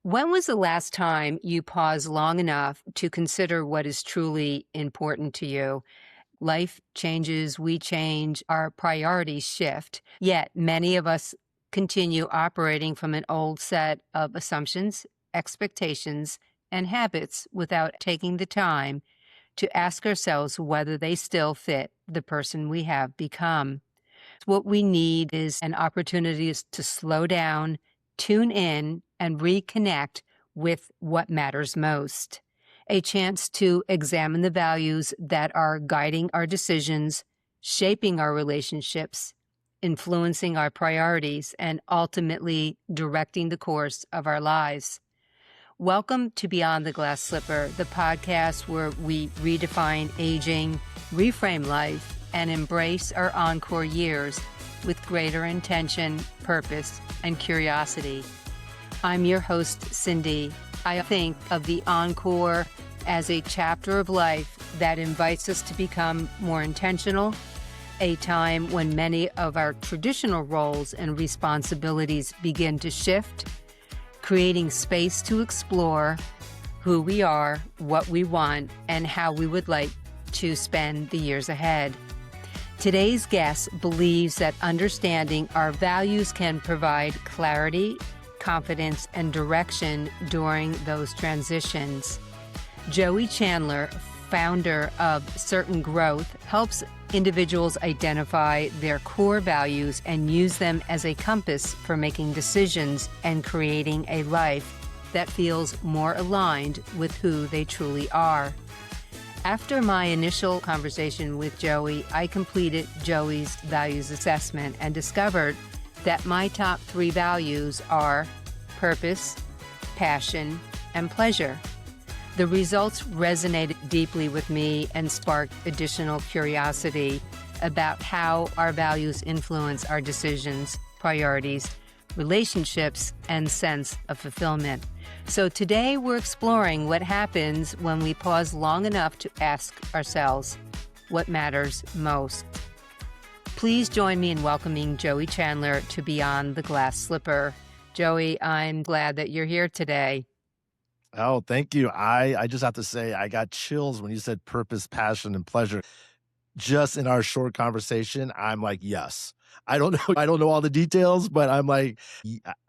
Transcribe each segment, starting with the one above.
When was the last time you paused long enough to consider what is truly important to you? Life changes, we change, our priorities shift. Yet many of us continue operating from an old set of assumptions, expectations, and habits without taking the time to ask ourselves whether they still fit the person we have become. What we need is an opportunity to slow down, tune in, and reconnect with what matters most. A chance to examine the values that are guiding our decisions, shaping our relationships, influencing our priorities, and ultimately directing the course of our lives. Welcome to Beyond the Glass Slipper, the podcast where we redefine aging, reframe life, and embrace our encore years with greater intention, purpose, and curiosity. I'm your host, Cindy. I think of the encore as a chapter of life that invites us to become more intentional, a time when many of our traditional roles and responsibilities begin to shift, creating space to explore who we are, what we want, and how we would like to spend the years ahead. Today's guest believes that understanding our values can provide clarity, confidence, and direction during those transitions. Joey Chandler, founder of Certain Growth, helps individuals identify their core values and use them as a compass for making decisions and creating a life that feels more aligned with who they truly are. After my initial conversation with Joey, I completed Joey's values assessment and discovered that my top 3 values are purpose, passion, and pleasure. The results resonated deeply with me and sparked additional curiosity about how our values influence our decisions, priorities, relationships, and sense of fulfillment. So today we're exploring what happens when we pause long enough to ask ourselves what matters most. Please join me in welcoming Joey Chandler to Beyond the Glass Slipper. Joey, I'm glad that you're here today. Oh, thank you. I just have to say, I got chills when you said purpose, passion, and pleasure. Just in our short conversation, I'm like, yes. I don't know all the details, but I'm like,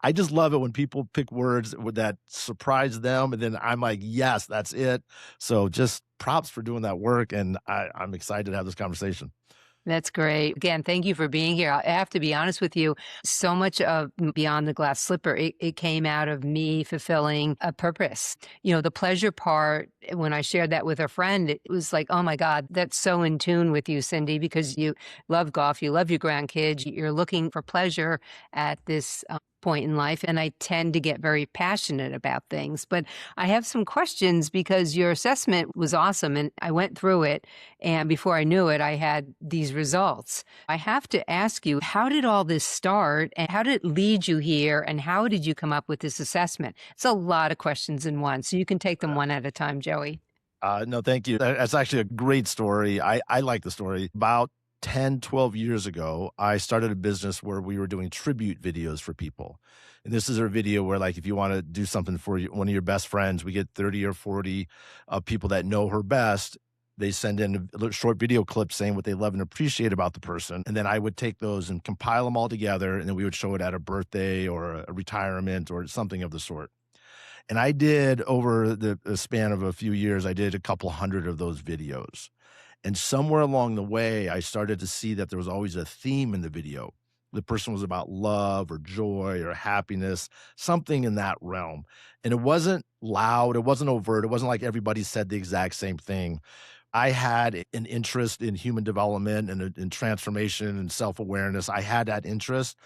I just love it when people pick words that surprise them. And then I'm like, yes, that's it. So just props for doing that work. And I'm excited to have this conversation. That's great. Again, thank you for being here. I have to be honest with you. So much of Beyond the Glass Slipper, it came out of me fulfilling a purpose. You know, the pleasure part, when I shared that with a friend, it was like, oh my God, that's so in tune with you, Cindy, because you love golf, you love your grandkids, you're looking for pleasure at this point in life. And I tend to get very passionate about things. But I have some questions because your assessment was awesome and I went through it. And before I knew it, I had these results. I have to ask you, how did all this start and how did it lead you here? And how did you come up with this assessment? It's a lot of questions in one. So you can take them one at a time, Joey. No, thank you. That's actually a great story. I like the story. About 10, 12 years ago, I started a business where we were doing tribute videos for people. And this is a video where, like, if you want to do something for one of your best friends, we get 30 or 40 people that know her best. They send in a short video clip saying what they love and appreciate about the person. And then I would take those and compile them all together. And then we would show it at a birthday or a retirement or something of the sort. And I did, over the span of a few years, I did a couple hundred of those videos. And somewhere along the way, I started to see that there was always a theme in the video. The person was about love or joy or happiness, something in that realm. And it wasn't loud, it wasn't overt, it wasn't like everybody said the exact same thing. I had an interest in human development and in transformation and self-awareness. I had that interest.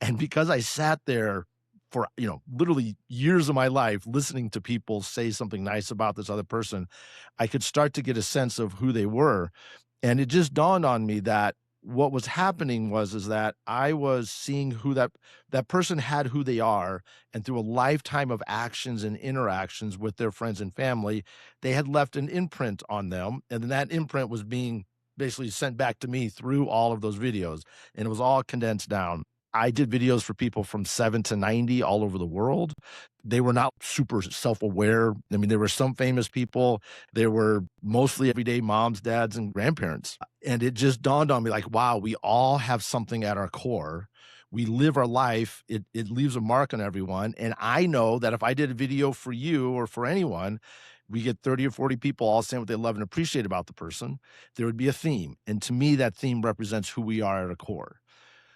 And because I sat there for, literally years of my life listening to people say something nice about this other person, I could start to get a sense of who they were. And it just dawned on me that what was happening is that I was seeing who that person had, who they are, and through a lifetime of actions and interactions with their friends and family, they had left an imprint on them. And then that imprint was being basically sent back to me through all of those videos. And it was all condensed down. I did videos for people from 7 to 90 all over the world. They were not super self-aware. I mean, there were some famous people. There were mostly everyday moms, dads, and grandparents. And it just dawned on me like, wow, we all have something at our core. We live our life. It leaves a mark on everyone. And I know that if I did a video for you or for anyone, we get 30 or 40 people all saying what they love and appreciate about the person. There would be a theme. And to me, that theme represents who we are at our core.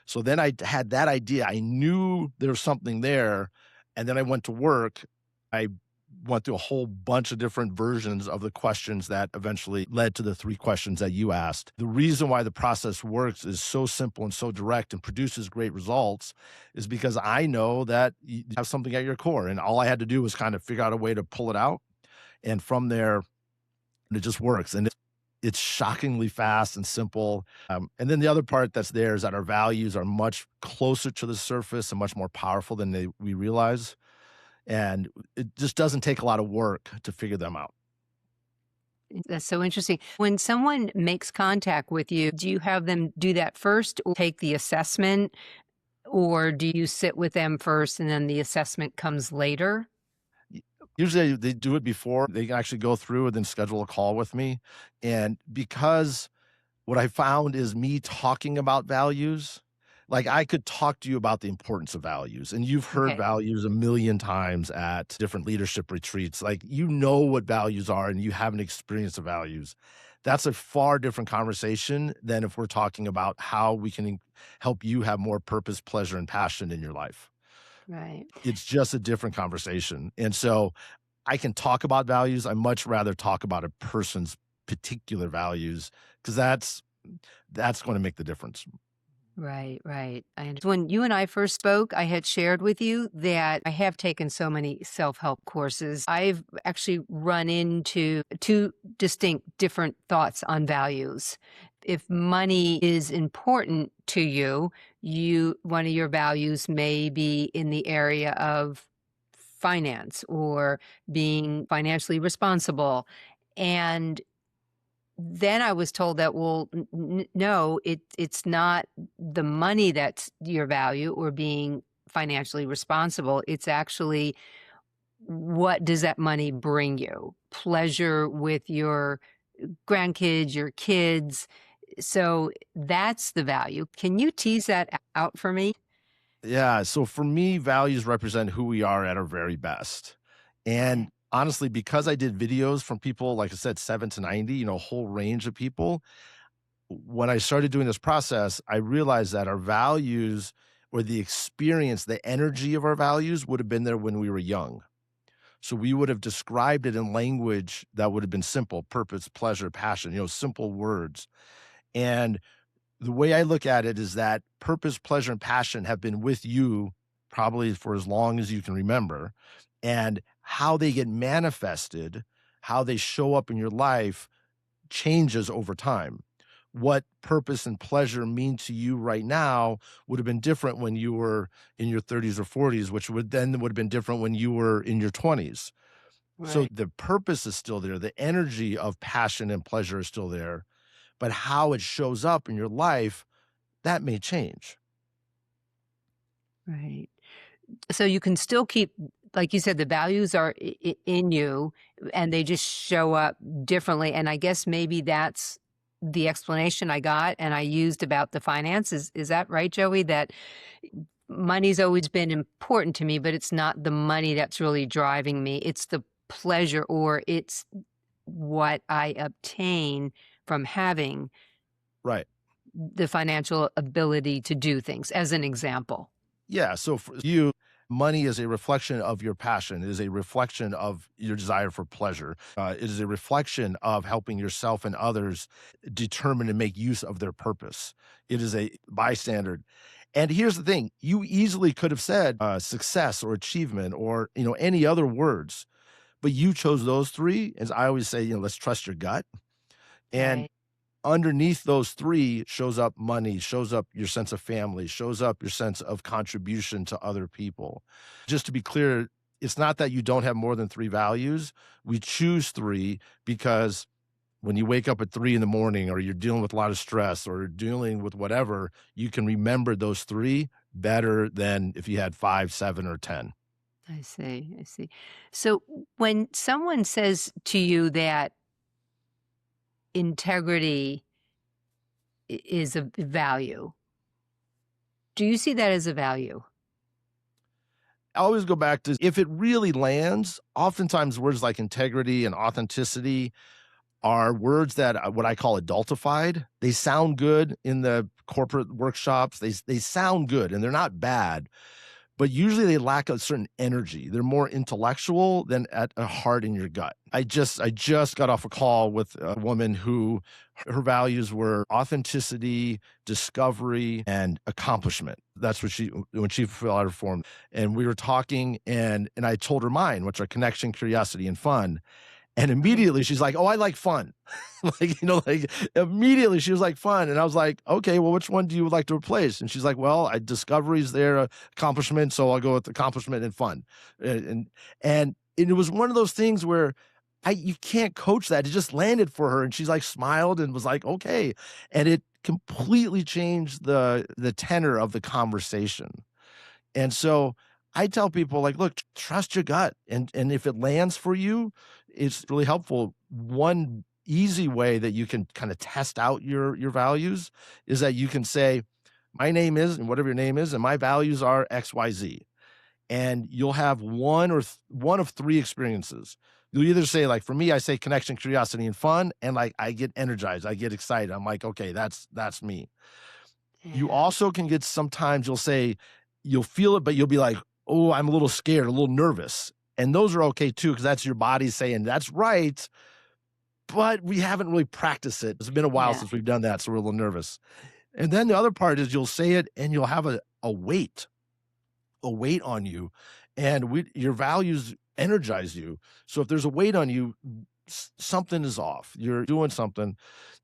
So then I had that idea. I knew there was something there. And then I went to work. I went through a whole bunch of different versions of the questions that eventually led to the 3 questions that you asked. The reason why the process works is so simple and so direct and produces great results is because I know that you have something at your core. And all I had to do was kind of figure out a way to pull it out. And from there, it just works. And it's shockingly fast and simple. And then the other part that's there is that our values are much closer to the surface and much more powerful than we realize. And it just doesn't take a lot of work to figure them out. That's so interesting. When someone makes contact with you, do you have them do that first or take the assessment? Or do you sit with them first and then the assessment comes later? Y- Usually they do it before they can actually go through and then schedule a call with me. And because what I found is me talking about values, like, I could talk to you about the importance of values, and you've heard Okay. values a million times at different leadership retreats. Like, you know what values are, and you have an experience of values. That's a far different conversation than if we're talking about how we can help you have more purpose, pleasure, and passion in your life. Right. It's just a different conversation. And so I can talk about values. I much rather talk about a person's particular values because that's going to make the difference. Right, right. When you and I first spoke, I had shared with you that I have taken so many self-help courses. I've actually run into two distinct different thoughts on values. If money is important to you, one of your values may be in the area of finance or being financially responsible. And then I was told that, well, no, it's not the money that's your value or being financially responsible. It's actually what does that money bring you? Pleasure with your grandkids, your kids. So that's the value. Can you tease that out for me? Yeah, so for me, values represent who we are at our very best. And Okay. honestly, because I did videos from people, like I said, 7 to 90, a whole range of people, when I started doing this process, I realized that our values or the experience, the energy of our values would have been there when we were young. So we would have described it in language that would have been simple: purpose, pleasure, passion, simple words. And the way I look at it is that purpose, pleasure, and passion have been with you probably for as long as you can remember. And how they get manifested, how they show up in your life changes over time. What purpose and pleasure mean to you right now would have been different when you were in your 30s or 40s, which would have been different when you were in your 20s. So Right. the purpose is still there. The energy of passion and pleasure is still there, but how it shows up in your life, that may change. Right. So you can still keep, like you said, the values are in you and they just show up differently. And I guess maybe that's the explanation I got and I used about the finances. Is that right, Joey? That money's always been important to me, but it's not the money that's really driving me. It's the pleasure or it's what I obtain from having Right. the financial ability to do things, as an example. Yeah. So for you, money is a reflection of your passion. It is a reflection of your desire for pleasure. It is a reflection of helping yourself and others determine and make use of their purpose. It is a bystander. And here's the thing: you easily could have said success or achievement or any other words, but you chose those three. As I always say, let's trust your gut. And Right. underneath those 3 shows up money, shows up your sense of family, shows up your sense of contribution to other people. Just to be clear, it's not that you don't have more than 3 values. We choose 3 because when you wake up at 3 in the morning or you're dealing with a lot of stress or dealing with whatever, you can remember those 3 better than if you had 5, 7, or 10. I see. I see. So when someone says to you that integrity is a value, do you see that as a value? I always go back to if it really lands, oftentimes words like integrity and authenticity are words that what I call adultified. They sound good in the corporate workshops. They sound good and they're not bad, but usually they lack a certain energy. They're more intellectual than at a heart in your gut. I just got off a call with a woman who her values were authenticity, discovery, and accomplishment. That's what she when she filled out her form. And we were talking and I told her mine, which are connection, curiosity, and fun. And Okay. immediately she's like, "Oh, I like fun." Like immediately she was like, "Fun." And I was like, "Okay, well, which one do you would like to replace?" And she's like, "Well, I discovery's there, accomplishment, so I'll go with accomplishment and fun." And it was one of those things where I you can't coach that. It just landed for her and she's like smiled and was like, "Okay." And it completely changed the tenor of the conversation. And so I tell people like, look, trust your gut. And if it lands for you, it's really helpful. One easy way that you can kind of test out your values is that you can say, my name is, and whatever your name is, and my values are XYZ. And you'll have one of three experiences. You'll either say, like for me, I say connection, curiosity, and fun, and like I get energized, I get excited. I'm like, okay, that's me. You Yeah. also can get sometimes you'll say you'll feel it, but you'll be like, "Oh, I'm a little scared, a little nervous." And those are okay too, because that's your body saying, "That's right," but we haven't really practiced it. It's been a while Yeah. since we've done that, so we're a little nervous. And then the other part is you'll say it and you'll have a weight on you, and your values energize you. So if there's a weight on you, something is off. You're doing something,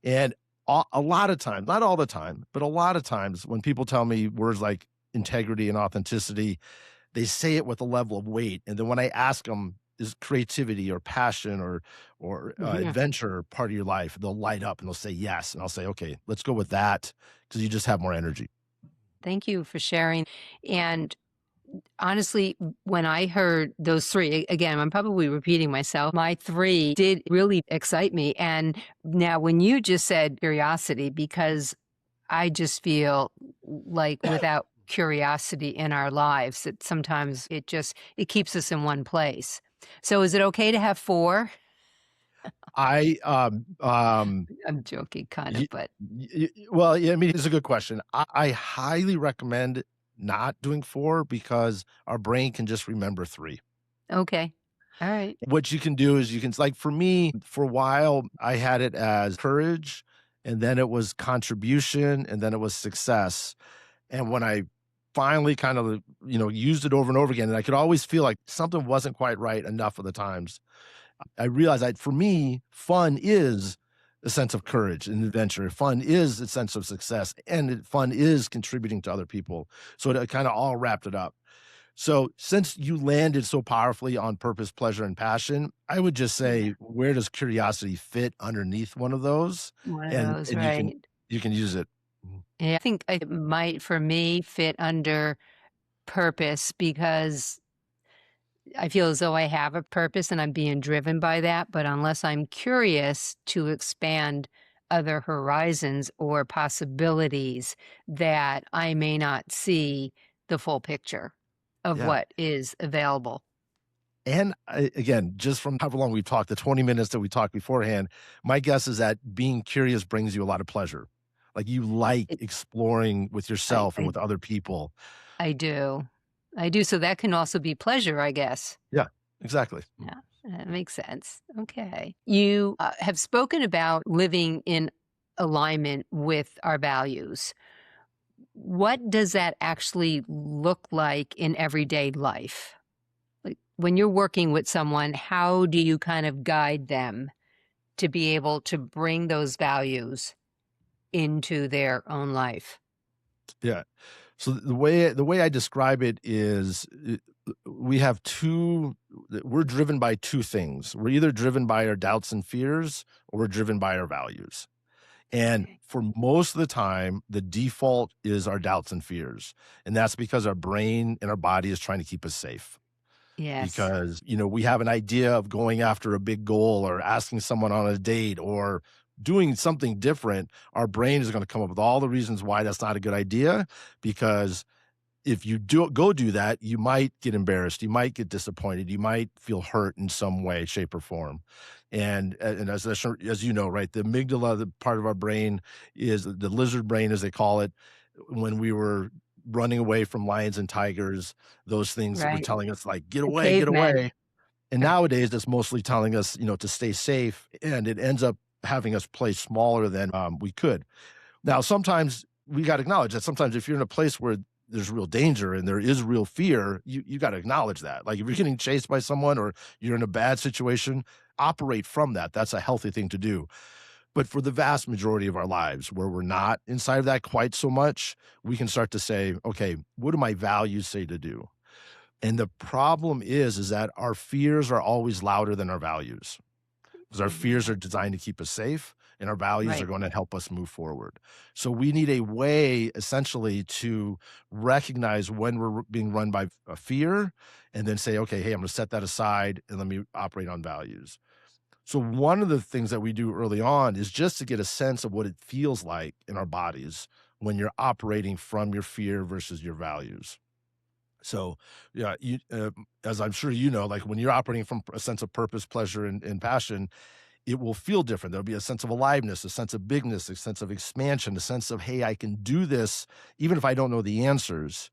and a lot of times, not all the time, but a lot of times, when people tell me words like integrity and authenticity, they say it with a level of weight. And then when I ask them, is creativity or passion or Mhm. adventure part of your life? They'll light up and they'll say yes, and I'll say, okay, let's go with that because you just have more energy. Thank you for sharing. And honestly, when I heard those 3, again, I'm probably repeating myself, my 3 did really excite me, and now when you just said curiosity, because I just feel like without curiosity in our lives, that sometimes it keeps us in one place. So is it okay to have 4? I I'm joking kind of, Y but well, yeah, I mean, it's a good question. I highly recommend not doing 4 because our brain can just remember 3. okay. Alright. What you can do is you can like, for me, for a while, I had it as courage, and then it was contribution, and then it was success, and when I finally kind of, used it over and over again, and I could always feel like something wasn't quite right enough of the times, I realized that for me, fun is a sense of courage and adventure. Fun is a sense of success, and fun is contributing to other people. So it kind of all wrapped it up. So since you landed so powerfully on purpose, pleasure, and passion, I would just Yeah. say, where does curiosity fit underneath one of those? One of And those, and right. you can use it. Mhm. Yeah, I think it might, for me, fit under purpose because I feel as though I have a purpose and I'm being driven by that, but unless I'm curious to expand other horizons or possibilities that I may not see the full picture of Yeah. what is available. And again, just from however long we've talked, the 20 minutes that we talked beforehand, my guess is that being curious brings you a lot of pleasure. Like you like It exploring with I yourself and I with other people. I do. I do, so that can also be pleasure, I guess. Yeah, exactly. Yeah, that makes sense. Okay. You have spoken about living in alignment with our values. What does that actually look like in everyday life? Like when you're working with someone, how do you kind of guide them to be able to bring those values into their own life? Yeah. So the way I describe it is we have we're driven by two things. We're either driven by our doubts and fears or we're driven by our values. And for most of the time, the default is our doubts and fears. And that's because our brain and our body is trying to keep us safe. Yes. Because, we have an idea of going after a big goal or asking someone on a date or doing something different, our brain is going to come up with all the reasons why that's not a good idea because if you do that, you might get embarrassed, you might get disappointed, you might feel hurt in some way, shape, or form. And as you know, right, the amygdala, the part of our brain is the lizard brain, as they call it. When we were running away from lions and tigers, those things were Right. telling us like, "Get The away, get cavemen. away." And nowadays, it's mostly telling us, to stay safe, and it ends up having us play smaller than we could. Now, sometimes we got to acknowledge that sometimes if you're in a place where there's real danger and there is real fear, you got to acknowledge that. Like if you're getting chased by someone or you're in a bad situation, operate from that. That's a healthy thing to do. But for the vast majority of our lives where we're not inside of that quite so much, we can start to say, okay, what do my values say to do? And the problem is that our fears are always louder than our values because our fears Yeah. are designed to keep us safe and our values are Right. going to help us move forward. So we need a way essentially to recognize when we're being run by a fear and then say, okay, hey, I'm going to set that aside and let me operate on values. So one of the things that we do early on is just to get a sense of what it feels like in our bodies when you're operating from your fear versus your values. So, yeah, as I'm sure you know, like when you're operating from a sense of purpose, pleasure, and passion, it will feel different. There'll be a sense of aliveness, a sense of bigness, a sense of expansion, a sense of, hey, I can do this even if I don't know the answers.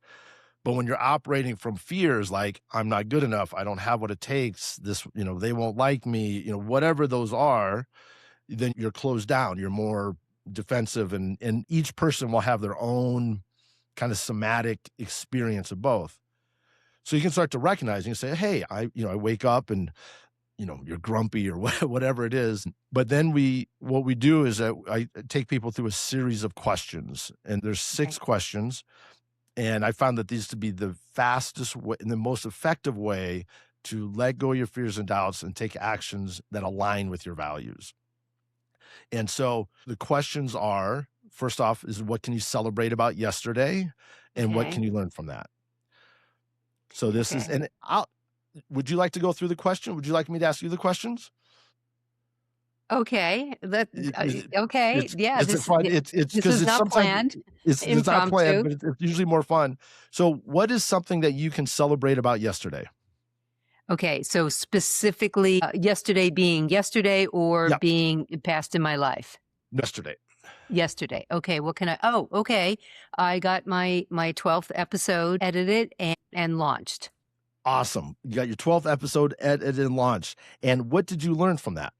But when you're operating from fears like, I'm not good enough, I don't have what it takes, they won't like me, whatever those are, then you're closed down. You're more defensive, and each person will have their own kind of somatic experience of both. So you can start to recognize and say, "Hey, I wake up and you're grumpy or whatever it is." But then what we do is that I take people through a series of questions, and there's Okay. 6 questions, and I found that these to be the fastest way and the most effective way to let go of your fears and doubts and take actions that align with your values. And so the questions are, first off, is what can you celebrate about yesterday, and what Okay. can you learn from that? So this is, Okay. and I'll would you like to go through the question? Would you like me to ask you the questions? Okay. It is Okay. Yeah. it's a fun it's This because was it's not sometimes planned. it's not planned, Impromptu. but it's usually more fun. So what is something that you can celebrate about yesterday? Okay. So specifically, yesterday being yesterday or Yeah, being past in my life. yesterday. Yesterday. Okay. What can I? Oh, okay. I got my 12th episode edited and launched. Awesome. You got your 12th episode edited and launched, and what did you learn from that?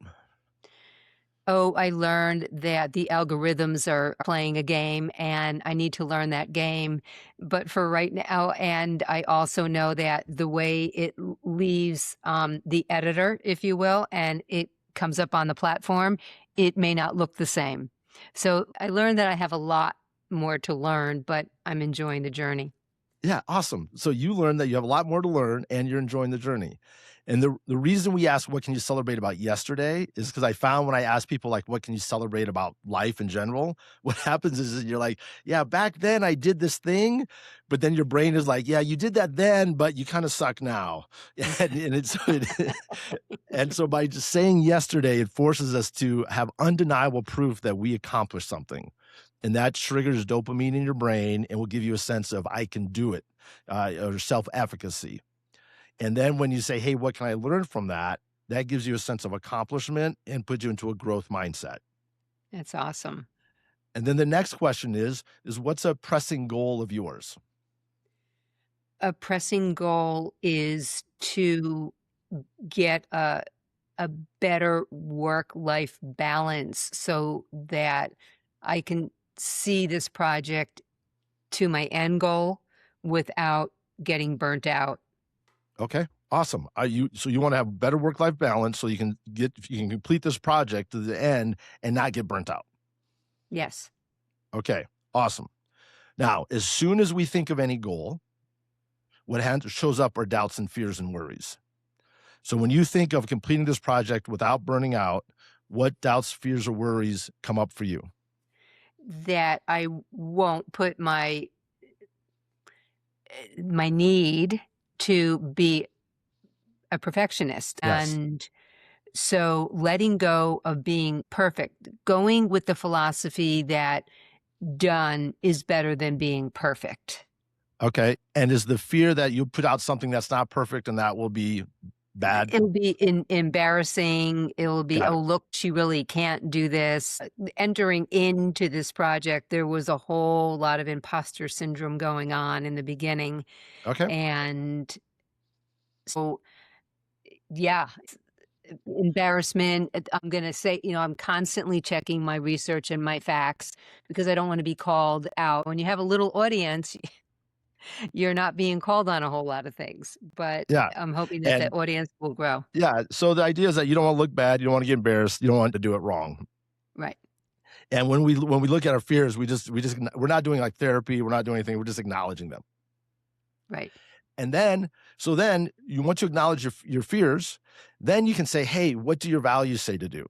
Oh, I learned that the algorithms are playing a game and I need to learn that game. But for right now, and I also know that the way it leaves the editor, if you will, and it comes up on the platform, it may not look the same. So I learned that I have a lot more to learn, but I'm enjoying the journey. Yeah, awesome. So you learned that you have a lot more to learn and you're enjoying the journey. And the reason we ask what can you celebrate about yesterday is because I found when I ask people like what can you celebrate about life in general, what happens is that you're like, yeah, back then I did this thing, but then your brain is like, yeah, you did that then, but you kind of suck now. And and so by just saying yesterday, it forces us to have undeniable proof that we accomplished something. And that triggers dopamine in your brain and will give you a sense of I can do it, or self-efficacy. And then when you say, "Hey, what can I learn from that?" That gives you a sense of accomplishment and puts you into a growth mindset. That's awesome. And then the next question is what's a pressing goal of yours? A pressing goal is to get a better work-life balance so that I can see this project to my end goal without getting burnt out. Okay, awesome. You wanna have better work-life balance so you can complete this project to the end and not get burnt out. Yes. Okay, awesome. Now, as soon as we think of any goal, shows up are doubts and fears and worries. So when you think of completing this project without burning out, what doubts, fears, or worries come up for you? that I won't put my need to be a perfectionist. Yes. And so letting go of being perfect, going with the philosophy that done is better than being perfect. Okay. And is the fear that you put out something that's not perfect and that will be bad? It'll be embarrassing. It'll be, Got "Oh, it. look, she really can't do this." Entering into this project, there was a whole lot of imposter syndrome going on in the beginning, Okay. and so, yeah, embarrassment. I'm gonna say, I'm constantly checking my research and my facts because I don't wanna be called out. When you have a little audience, you're not being called on a whole lot of things, but Yeah. I'm hoping that the And audience will grow. yeah, so the idea is that you don't want to look bad, you don't want to get embarrassed, you don't want to do it wrong. Right, And when we look at our fears, we just we're not doing like therapy, we're not doing anything, we're just acknowledging them. right. And then so then you want to acknowledge your fears, then you can say, "Hey, what do your values say to do?"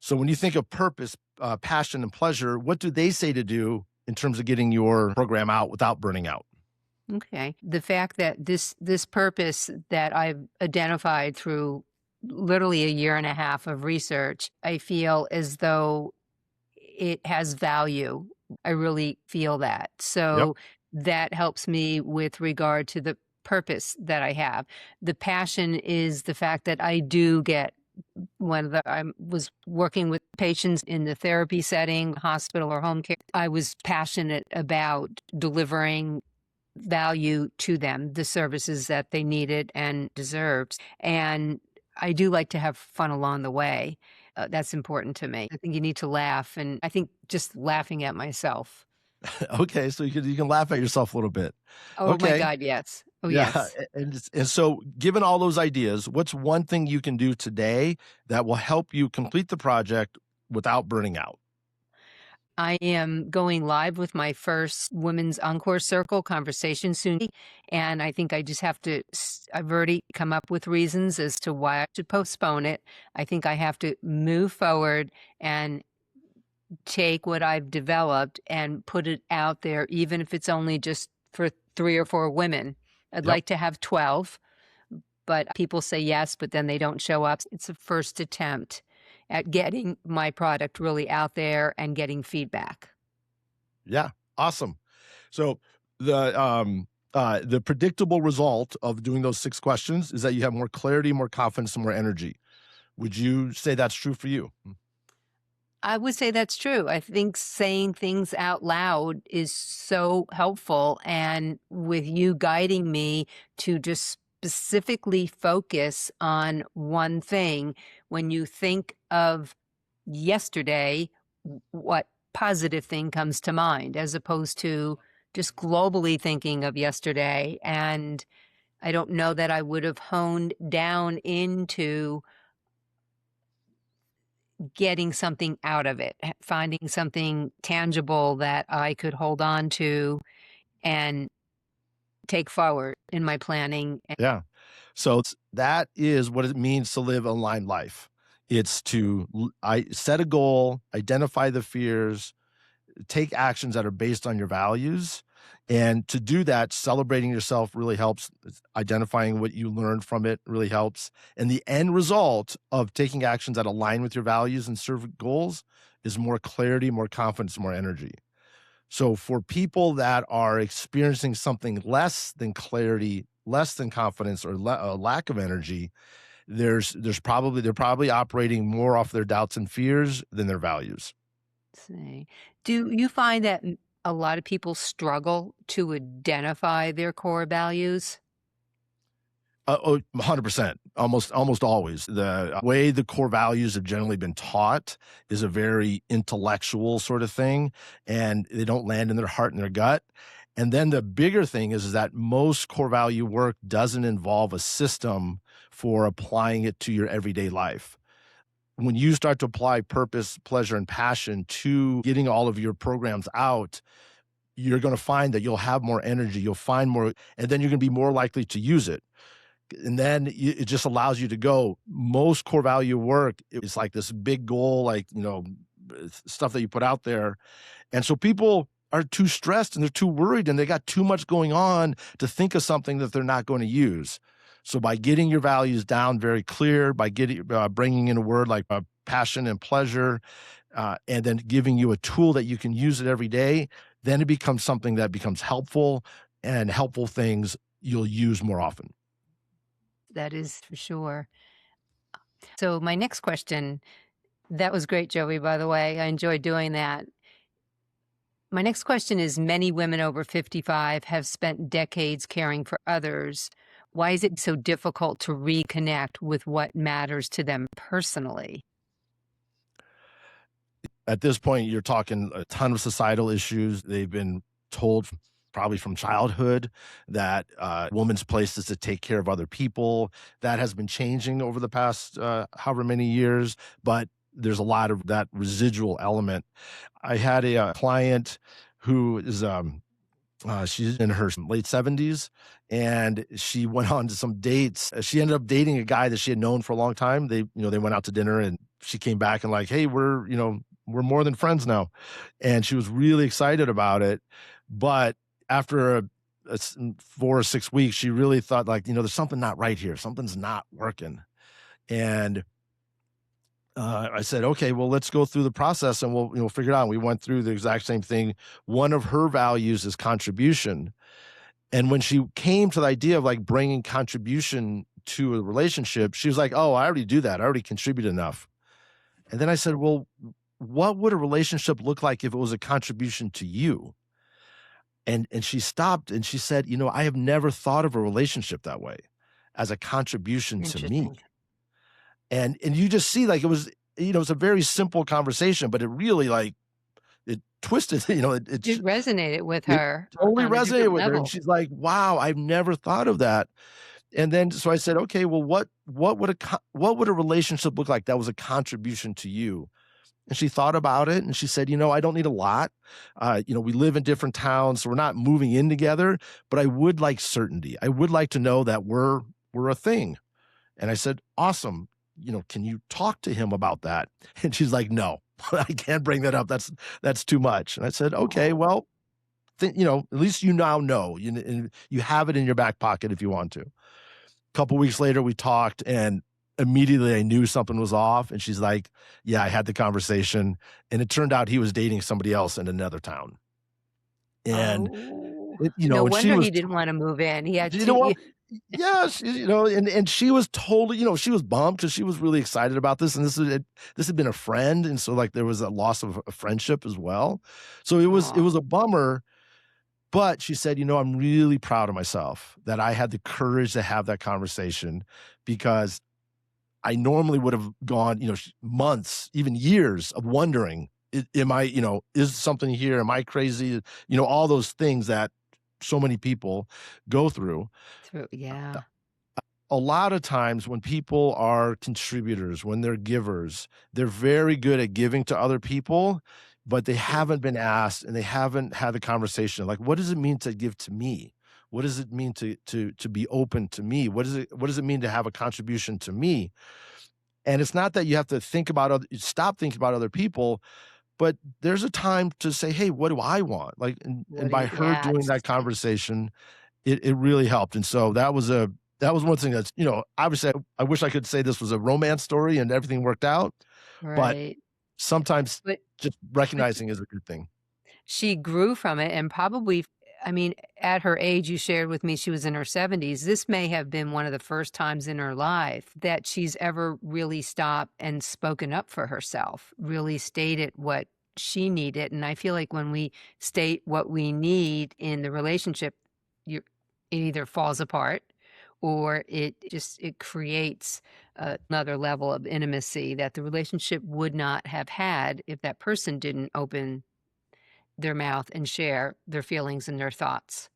So when you think of purpose, passion, and pleasure, what do they say to do in terms of getting your program out without burning out? Okay. The fact that this purpose that I've identified through literally a year and a half of research, I feel as though it has value. I really feel that. Yep, So that helps me with regard to the purpose that I have. The passion is the fact that I do get when I was working with patients in the therapy setting, hospital or home care, I was passionate about delivering value to them, the services that they needed and deserved. And I do like to have fun along the way. That's important to me. I think you need to laugh, and I think just laughing at myself. okay, so you can laugh at yourself a little bit. Oh my Okay, God, yes. Oh, yeah, yes. and so given all those ideas, what's one thing you can do today that will help you complete the project without burning out? I am going live with my first Women's Encore Circle conversation soon. And I think I just have to, I've already come up with reasons as to why I should postpone it. I think I have to move forward and take what I've developed and put it out there, even if it's only just for 3 or 4 women. I'd Yep. like to have 12, but people say yes, but then they don't show up. It's a first attempt at getting my product really out there and getting feedback. Yeah, awesome. So the predictable result of doing those 6 questions is that you have more clarity, more confidence, and more energy. Would you say that's true for you? I would say that's true. I think saying things out loud is so helpful. And with you guiding me to just specifically focus on one thing, when you think of yesterday, what positive thing comes to mind as opposed to just globally thinking of yesterday. And I don't know that I would have honed down into getting something out of it, finding something tangible that I could hold on to and take forward in my planning. Yeah. So that is what it means to live a aligned life. It's to set a goal, identify the fears, take actions that are based on your values. And to do that, celebrating yourself really helps. Identifying what you learned from it really helps. And the end result of taking actions that align with your values and serve goals is more clarity, more confidence, more energy. So for people that are experiencing something less than clarity, less than confidence, or a lack of energy, they're probably operating more off their doubts and fears than their values. Say, do you find that a lot of people struggle to identify their core values? Oh, 100%. Almost always. The way the core values have generally been taught is a very intellectual sort of thing, and they don't land in their heart and their gut. And then the bigger thing is that most core value work doesn't involve a system for applying it to your everyday life. When you start to apply purpose, pleasure, and passion to getting all of your programs out, you're going to find that you'll have more energy, you'll find more, and then you're going to be more likely to use it. And then it just allows you to go. Most core value work is like this big goal, like, stuff that you put out there. And so people are too stressed and they're too worried and they got too much going on to think of something that they're not going to use. So by getting your values down very clear, by bringing in a word like passion and pleasure, and then giving you a tool that you can use it every day, then it becomes something that becomes helpful, and helpful things you'll use more often. That is for sure. So my next question, that was great, Joey, by the way. I enjoyed doing that. My next question is, many women over 55 have spent decades caring for others. Why is it so difficult to reconnect with what matters to them personally? At this point, you're talking a ton of societal issues. They've been told probably from childhood that woman's place is to take care of other people. That has been changing over the past however many years, but there's a lot of that residual element. I had a client who is she's in her late 70s, and she went on to some dates. She ended up dating a guy that she had known for a long time. They went out to dinner, and she came back and like, "Hey, we're more than friends now." And she was really excited about it. But after 4 or 6 weeks, she really thought like, there's something not right here. Something's not working. And I said, okay, well, let's go through the process and we'll figure it out. We went through the exact same thing. One of her values is contribution. And when she came to the idea of like bringing contribution to a relationship, she was like, oh, I already do that. I already contribute enough. And then I said, well, what would a relationship look like if it was a contribution to you? And she stopped and she said, I have never thought of a relationship that way, as a contribution to me. Interesting. And you just see like it's a very simple conversation, but it really like it twisted, It resonated with it her totally on a resonated different with her. And level. she's like, wow, I've never thought of that. And then so I said, okay, well, what would a relationship look like that was a contribution to you? And she thought about it and she said, I don't need a lot. We live in different towns, so we're not moving in together, but I would like certainty. I would like to know that we're a thing. And I said, awesome. Can you talk to him about that? And she's like, no, I can't bring that up. That's too much. And I said, okay, Oh, well, at least you now know, and you have it in your back pocket if you want to. Couple weeks later, we talked, and immediately I knew something was off. And she's like, "Yeah, I had the conversation, and it turned out he was dating somebody else in another town." And oh. No and she wonder was, he didn't wanna move in. He had you know to what? you Yes, and she was totally, she was bummed because she was really excited about this, and this had been a friend, and so like there was a loss of a friendship as well. So it was Aw. a bummer. But she said, I'm really proud of myself that I had the courage to have that conversation, because I normally would have gone, months, even years of wondering, am I, is something here? Am I crazy? All those things that so many people go through. Through yeah. A lot of times when people are contributors, when they're givers, they're very good at giving to other people, but they haven't been asked and they haven't had the conversation. Like, what does it mean to give to me? What does it mean to be open to me? What does it mean to have a contribution to me? And it's not that you have to stop thinking about other people, but there's a time to say, hey, what do I want? Like, and What do by you her doing yes. that conversation, it really helped. And so that was one thing that's, obviously I wish I could say this was a romance story and everything worked out, but Right. sometimes But just but recognizing is a good thing. she grew from it and probably I mean, at her age, you shared with me she was in her 70s. This may have been one of the first times in her life that she's ever really stopped and spoken up for herself, really stated what she needed. And I feel like when we state what we need in the relationship, you it either falls apart or it creates another level of intimacy that the relationship would not have had if that person didn't open their mouth and share their feelings and their thoughts.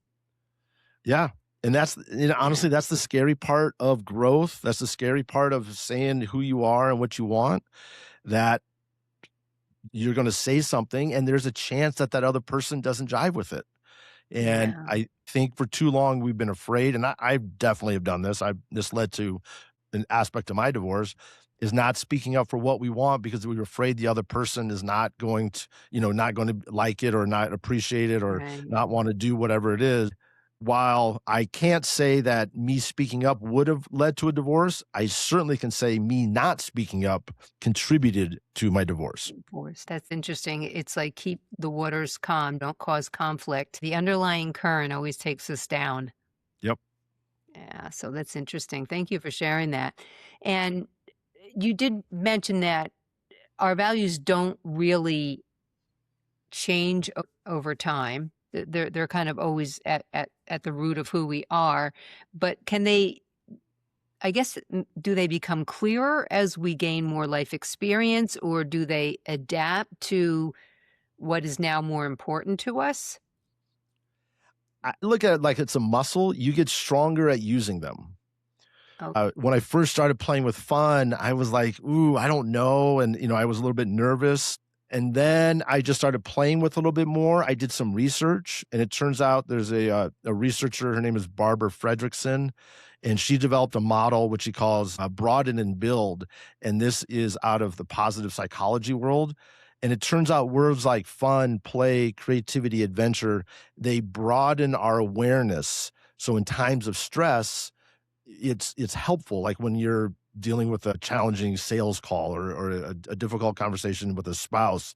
Yeah. And that's, Yeah. honestly, that's the scary part of growth. That's the scary part of saying who you are and what you want, that you're going to say something and there's a chance that that other person doesn't jive with it. And Yeah. I think for too long we've been afraid, and I definitely have done this. This led to an aspect of my divorce, is not speaking up for what we want because we're afraid the other person is not going to, not going to like it or not appreciate it or Right. not want to do whatever it is. While I can't say that me speaking up would have led to a divorce, I certainly can say me not speaking up contributed to my divorce. Force. That's interesting. It's like keep the waters calm, don't cause conflict. The underlying current always takes us down. Yep. Yeah, so that's interesting. Thank you for sharing that. And you did mention that our values don't really change over time. They're kind of always at the root of who we are. But can they? I guess do they become clearer as we gain more life experience, or do they adapt to what is now more important to us? I look at it like it's a muscle. You get stronger at using them. Oh, When I first started playing with fun, I was like, "Ooh, I don't know," and, I was a little bit nervous, and then I just started playing with a little bit more. I did some research, and it turns out there's a researcher, her name is Barbara Fredrickson, and she developed a model which she calls, broaden and build, and this is out of the positive psychology world, and it turns out words like fun, play, creativity, adventure, they broaden our awareness. So in times of stress, it's helpful, like, when you're dealing with a challenging sales call or a difficult conversation with a spouse,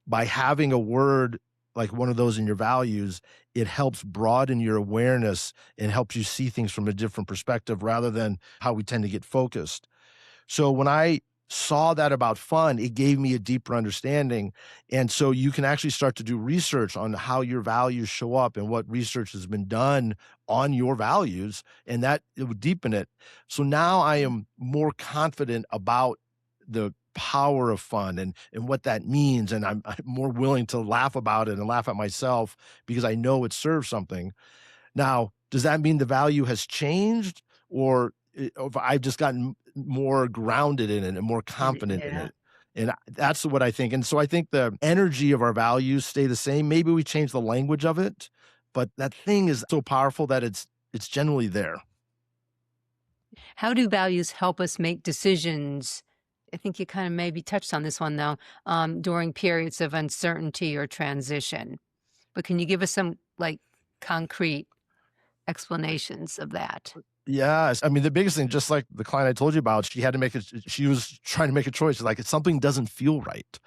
by having a word like one of those in your values, it helps broaden your awareness and helps you see things from a different perspective rather than how we tend to get focused. So when I saw that about fun, it gave me a deeper understanding. And so you can actually start to do research on how your values show up and what research has been done on your values, and that it would deepen it. So now I am more confident about the power of fun and what that means. And I'm more willing to laugh about it and laugh at myself because I know it serves something. Now, does that mean the value has changed or if I've just gotten more grounded in it and more confident in yeah. it? And that's what I think. And so I think the energy of our values stay the same. Maybe we change the language of it, but that thing is so powerful that it's generally there. How do values help us make decisions? I think you kind of maybe touched on this one though, during periods of uncertainty or transition. But can you give us some like concrete explanations of that? Yes. I mean, the biggest thing, just like the client I told you about, she had to make she was trying to make a choice. Like, something doesn't feel right.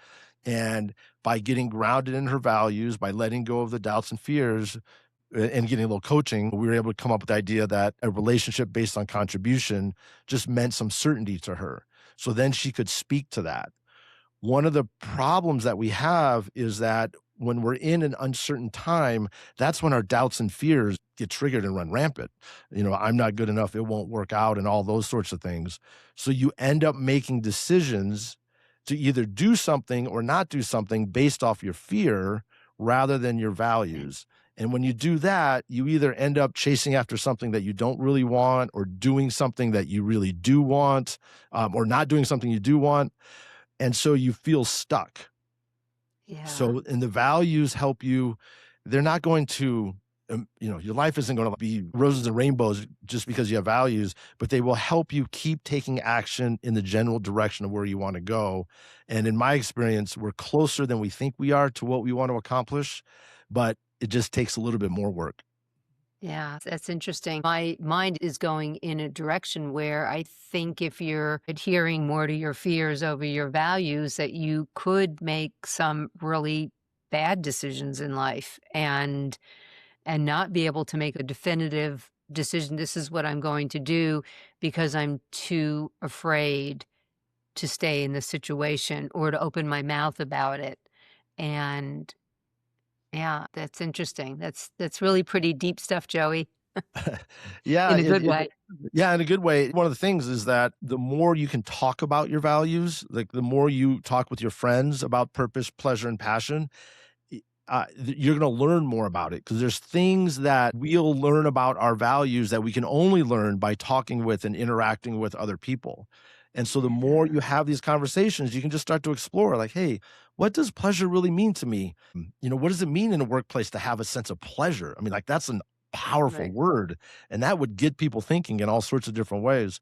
And by getting grounded in her values, by letting go of the doubts and fears, and getting a little coaching, we were able to come up with the idea that a relationship based on contribution just meant some certainty to her. So then she could speak to that. One of the problems that we have is that when we're in an uncertain time, that's when our doubts and fears get triggered and run rampant. I'm not good enough, it won't work out, and all those sorts of things. So you end up making decisions to either do something or not do something based off your fear rather than your values. And when you do that, you either end up chasing after something that you don't really want, or doing something that you really do want, or not doing something you do want. And so you feel stuck. Yeah. So, and the values help you. They're not going to, your life isn't going to be roses and rainbows just because you have values, but they will help you keep taking action in the general direction of where you want to go. And in my experience, we're closer than we think we are to what we want to accomplish, but it just takes a little bit more work. Yeah, that's interesting. My mind is going in a direction where I think if you're adhering more to your fears over your values, that you could make some really bad decisions in life and not be able to make a definitive decision. This is what I'm going to do because I'm too afraid to stay in the situation or to open my mouth about it. And yeah, that's interesting. That's really pretty deep stuff, Joey, Yeah, in a good way. yeah, in a good way. One of the things is that the more you can talk about your values, like the more you talk with your friends about purpose, pleasure, and passion, you're going to learn more about it because there's things that we'll learn about our values that we can only learn by talking with and interacting with other people. And so the more Yeah, you have these conversations, you can just start to explore, like, hey, what does pleasure really mean to me? What does it mean in a workplace to have a sense of pleasure? I mean, like, that's a powerful right. word, and that would get people thinking in all sorts of different ways.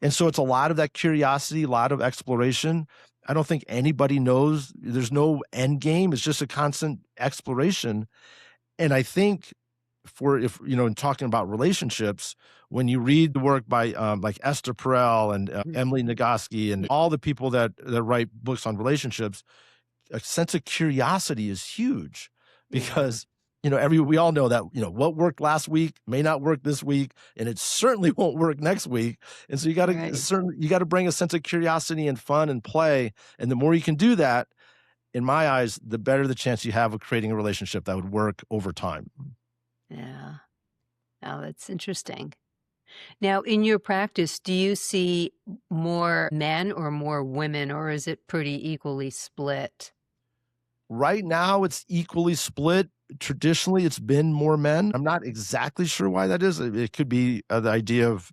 And so it's a lot of that curiosity, a lot of exploration. I don't think anybody knows. There's no end game. It's just a constant exploration. And I think for if in talking about relationships, when you read the work by like Esther Perel and Emily Nagoski and all the people that write books on relationships, a sense of curiosity is huge because we all know that what worked last week may not work this week, and it certainly won't work next week. And so Right. you got to bring a sense of curiosity and fun and play, and the more you can do that, in my eyes, the better the chance you have of creating a relationship that would work over time. Yeah. Oh, that's interesting. Now, in your practice, do you see more men or more women, or is it pretty equally split? Right now, it's equally split. Traditionally, it's been more men. I'm not exactly sure why that is. It could be the idea of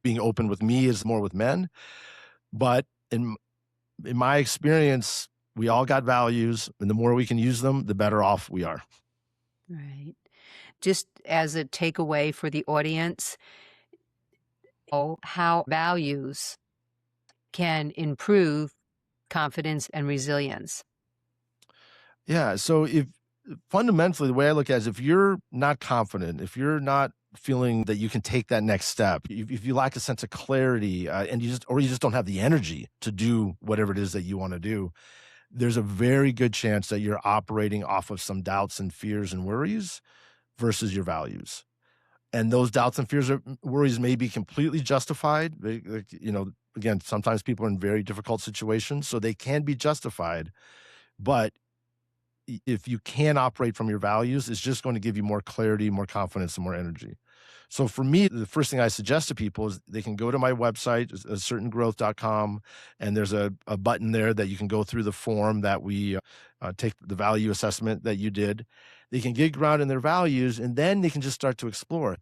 being open with me is more with men, but in my experience, we all got values, and the more we can use them, the better off we are. Right. Just as a takeaway for the audience, how values can improve confidence and resilience. Yeah. So if fundamentally, the way I look at it is if you're not confident, if you're not feeling that you can take that next step, if you lack a sense of clarity and you just don't have the energy to do whatever it is that you want to do, there's a very good chance that you're operating off of some doubts and fears and worries versus your values. And those doubts and fears or worries may be completely justified. Again, sometimes people are in very difficult situations, so they can be justified. But if you can operate from your values, it's just going to give you more clarity, more confidence, and more energy. So for me, the first thing I suggest to people is they can go to my website, certaingrowth.com, and there's a button there that you can go through the form that we take the value assessment that you did. They can get grounded in their values, and then they can just start to explore.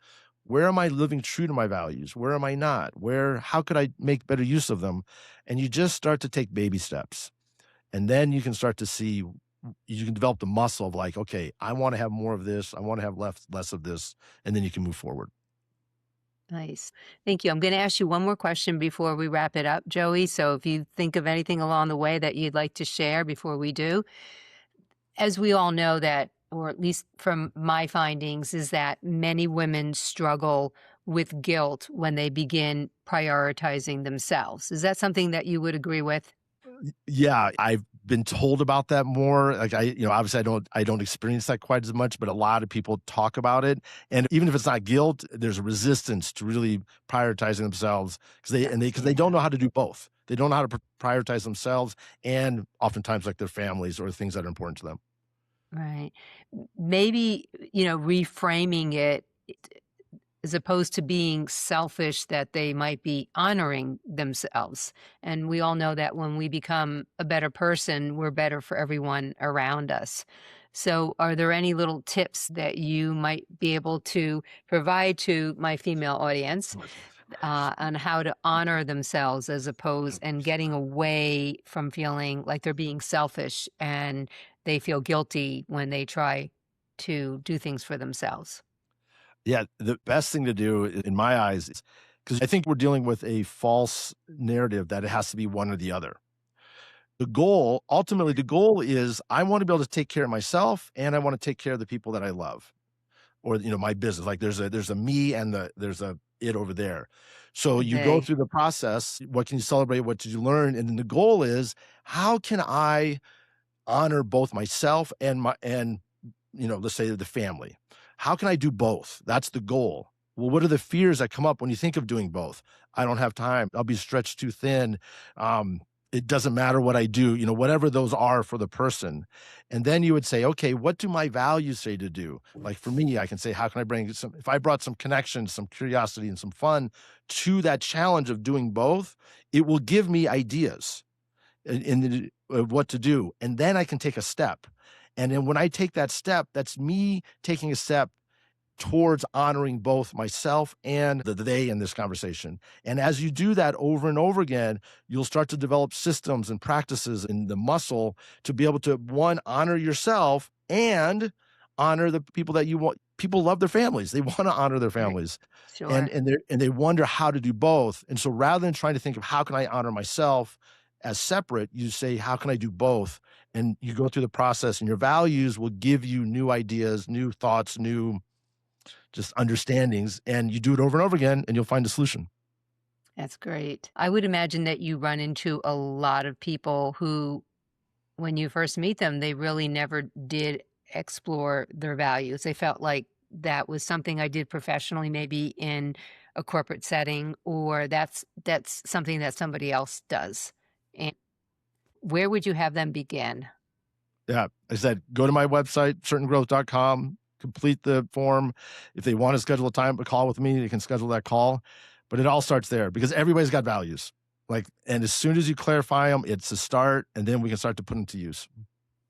Where am I living true to my values? Where am I not? How could I make better use of them? And you just start to take baby steps. And then you can start to see, you can develop the muscle of like, okay, I want to have more of this. I want to have less of this. And then you can move forward. Nice. Thank you. I'm going to ask you one more question before we wrap it up, Joey. So if you think of anything along the way that you'd like to share before we do, as we all know that, or at least from my findings, is that many women struggle with guilt when they begin prioritizing themselves. Is that something that you would agree with? Yeah, I've been told about that more. Like obviously I don't experience that quite as much, but a lot of people talk about it. And even if it's not guilt, there's a resistance to really prioritizing themselves because they don't Yeah. know how to do both. They don't know how to prioritize themselves and oftentimes like their families or things that are important to them. Right. Maybe, reframing it as opposed to being selfish, that they might be honoring themselves. And we all know that when we become a better person, we're better for everyone around us. So, are there any little tips that you might be able to provide to my female audience on how to honor themselves as opposed and getting away from feeling like they're being selfish and they feel guilty when they try to do things for themselves? Yeah, the best thing to do in my eyes is because I think we're dealing with a false narrative that it has to be one or the other. Ultimately, the goal is I want to be able to take care of myself and I want to take care of the people that I love or, my business. Like there's a me and there's a it over there. So The you go they. through the process. What can you celebrate? What did you learn? And then the goal is how can I honor both myself and let's say the family. How can I do both? That's the goal. Well, what are the fears that come up when you think of doing both? I don't have time. I'll be stretched too thin. Um, it doesn't matter what I do, whatever those are for the person. And then you would say, okay, what do my values say to do? Like for me, I can say, how can I bring if I brought some connection, some curiosity, and some fun to that challenge of doing both, it will give me ideas of what to do. And then I can take a step. And then when I take that step, that's me taking a step towards honoring both myself and the they in this conversation. And as you do that over and over again, you'll start to develop systems and practices in the muscle to be able to one, honor yourself and honor the people that you want, people love their families. They want to honor their Right. families. And Sure. they wonder how to do both. And so rather than trying to think of how can I honor myself as separate, you say, how can I do both? And you go through the process and your values will give you new ideas, new thoughts, new just understandings. And you do it over and over again and you'll find a solution. That's great. I would imagine that you run into a lot of people who, when you first meet them, they really never did explore their values. They felt like that was something I did professionally, maybe in a corporate setting, or that's something that somebody else does. And where would you have them begin? Yeah. I said, go to my website, certaingrowth.com, complete the form. If they want to schedule a call with me, they can schedule that call. But it all starts there because everybody's got values. Like, and as soon as you clarify them, it's a start, and then we can start to put them to use.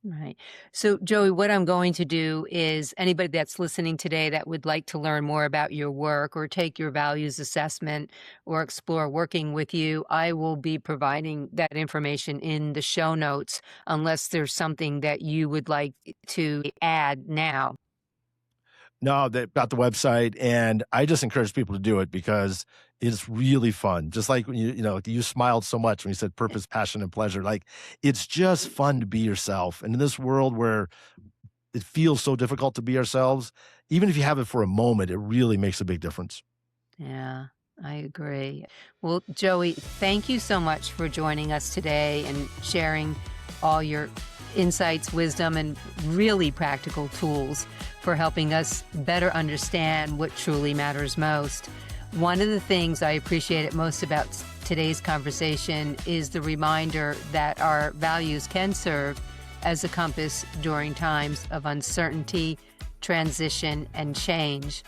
Right. So, Joey, what I'm going to do is anybody that's listening today that would like to learn more about your work or take your values assessment or explore working with you, I will be providing that information in the show notes unless there's something that you would like to add now. No, they got the website, and I just encourage people to do it because it's really fun. Just like when you smiled so much when you said purpose, passion, and pleasure. Like, it's just fun to be yourself. And in this world where it feels so difficult to be ourselves, even if you have it for a moment, it really makes a big difference. Yeah, I agree. Well, Joey, thank you so much for joining us today and sharing all your insights, wisdom, and really practical tools for helping us better understand what truly matters most. One of the things I appreciate most about today's conversation is the reminder that our values can serve as a compass during times of uncertainty, transition, and change.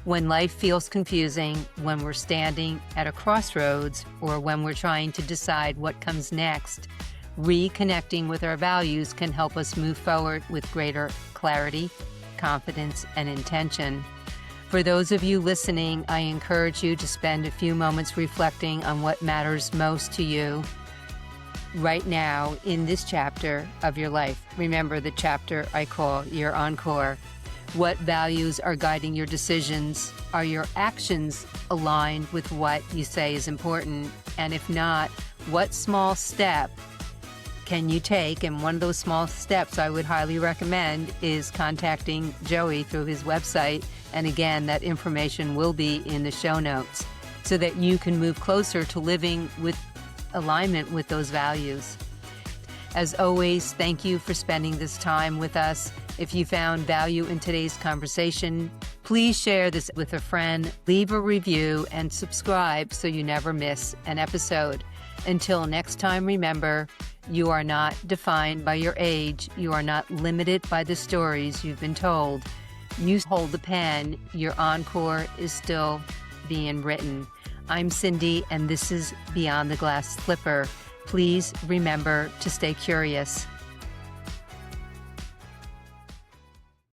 When life feels confusing, when we're standing at a crossroads, or when we're trying to decide what comes next, reconnecting with our values can help us move forward with greater clarity, confidence, and intention. For those of you listening, I encourage you to spend a few moments reflecting on what matters most to you right now in this chapter of your life. Remember the chapter I call your encore. What values are guiding your decisions? Are your actions aligned with what you say is important? And if not, what small step can you take? And one of those small steps I would highly recommend is contacting Joey through his website. And again, that information will be in the show notes so that you can move closer to living with alignment with those values. As always, thank you for spending this time with us. If you found value in today's conversation, please share this with a friend, leave a review, and subscribe so you never miss an episode. Until next time, remember, you are not defined by your age. You are not limited by the stories you've been told. You hold the pen. Your encore is still being written. I'm Cindy, and this is Beyond the Glass Slipper. Please remember to stay curious.